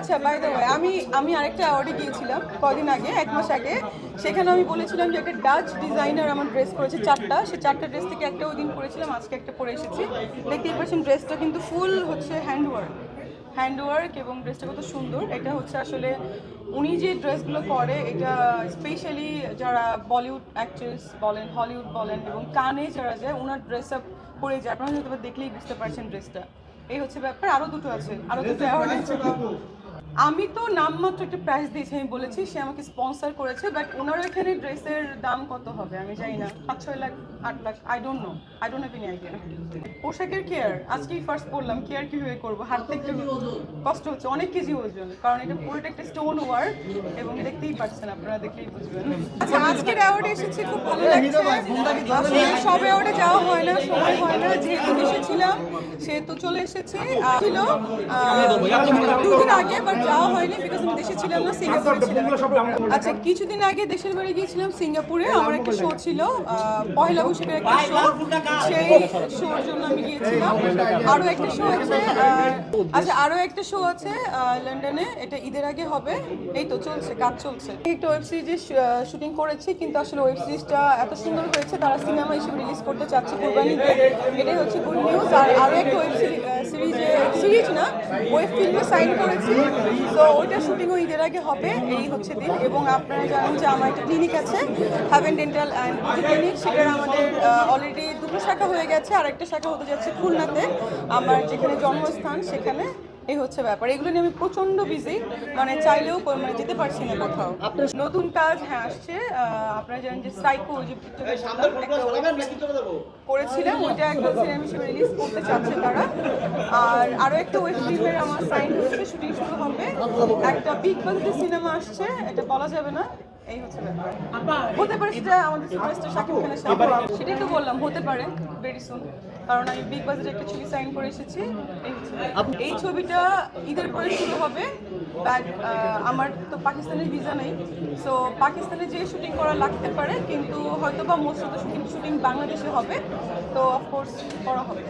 আচ্ছা by the way আমি আরেকটা অ্যাওয়ার্ডে গিয়েছিলাম কদিন আগে, 1 মাস আগে। সেখানে আমি বলেছিলাম যে একটা ডাচ ডিজাইনার আমার ড্রেস করেছে 4টা, সে 4টা ড্রেস থেকে একটা ওই দিন পরেছিলাম, আজকে একটা পরে এসেছি। দেখতেই পাচ্ছেন ড্রেসটা কিন্তু ফুল হচ্ছে হ্যান্ডওয়ার্ক এবং ড্রেসটা কত সুন্দর। এটা হচ্ছে আসলে উনি যে ড্রেসগুলো করে এটা স্পেশালি যারা বলিউড অ্যাক্ট্রেস বলেন, হলিউড বলেন এবং কানে যারা যায় ওনার ড্রেস আপ পরে যায়। আপনারা হয়তো দেখলেই বুঝতে পারছেন ড্রেসটা। এই হচ্ছে ব্যাপার। আরও দুটো আছে, আরও দুটো অ্যাওয়ার্ড আছে। আমি তো নামমাত্র একটা প্রাইস দিয়েছি, আমি বলেছি সে আমাকে স্পন্সর করেছে, বাট ওনার এখানে ড্রেসের দাম কত হবে আমি জানি না, 5-6 lakh 8 lakh, I don't have any idea. পোশাকের কেয়ার আজকেই ফার্স্ট বললাম, কেয়ার কীভাবে করবো, হাঁটতে একটু কষ্ট হচ্ছে, অনেক কেজি ওজন, কারণ এটা পুরোটা একটা স্টোন ওয়ার্ক এবং দেখতেই পাচ্ছেন, আপনারা দেখলেই বুঝবেন। আচ্ছা আজকের অ্যাওয়ার্ডে এসেছি, খুব ভালো লাগছে। আসলে সব অ্যাওয়ার্ডে যাওয়া হয় না, সময় হয় না, যেহেতু এসেছিলাম সেহেতু চলে এসেছি। ছিল 2 দিন আগে, বাট যাওয়া হয়নি বিকজ আমি দেশে ছিলাম না, সিঙ্গাপুরে ছিলাম। আচ্ছা কিছুদিন আগে দেশের বাড়ি গিয়েছিলাম সিঙ্গাপুরে, আমার একটা শো ছিল, পয়লা বৈশাখের একটা শো, সেই শোর জন্য আমি গিয়েছিলাম। আরও একটা শো আছে, আরও একটা শো আছে লন্ডনে, এটা ঈদের আগে হবে। এই তো চলছে, কাজ চলছে। একটা ওয়েব সিরিজের শুটিং করেছি, কিন্তু আসলে ওয়েব সিরিজটা এত সুন্দর হয়েছে তারা সিনেমা হিসেবে রিলিজ করতে চাচ্ছে কোরবানিতে, এটাই হচ্ছে গুড নিউজ। আর আরও একটা ওয়েব সিরিজ না, ওয়েব ফিল্মে সাইন করেছি, তো ওইটা শুটিংও ঈদের আগে হবে, এই হচ্ছে দিন। এবং আপনারা জানেন যে আমার একটা ক্লিনিক আছে, haven dental and beauty clinic, সেটার আমাদের অলরেডি 2টো শাখা হয়ে গেছে, আর একটা শাখা হতে যাচ্ছে খুলনাতে, আমার যেখানে জন্মস্থান সেখানে। এই হচ্ছে ব্যাপার, এগুলো নিয়ে আমি প্রচন্ড বিজি, মানে চাইলেও মানে যেতে পারছি না কোথাও। নতুন কাজ হ্যাঁ আসছে, আপনারা জানেন যে সাইকো যে করেছিলাম, ওইটা একদম সিনেমা হিসেবে রিলিজ করতে চাচ্ছে তারা। আর আরও একটা ওয়েব ফিল্মের আমার সাইন হচ্ছে, শুটিং শুরু হবে। একটা বিগ বাজেটের সিনেমা আসছে, এটা বলা যাবে না। এই হচ্ছে ব্যাপার, হতে পারে সেটা আমাদের সুপারস্টার শাকিব খানের সাথে, সেটাই তো বললাম, হতে পারে ভেরি সুন, কারণ আমি বিগ বাজেটে একটা ছবি সাইন করে এসেছি। এই ছবিটা ঈদের পরে শুরু হবে, বাট আমার তো পাকিস্তানের ভিসা নেই, সো পাকিস্তানে যে শুটিং করা লাগতে পারে, কিন্তু হয়তো বা মোস্ট অফ দ্য শুটিং বাংলাদেশে হবে, তো অফকোর্স করা হবে।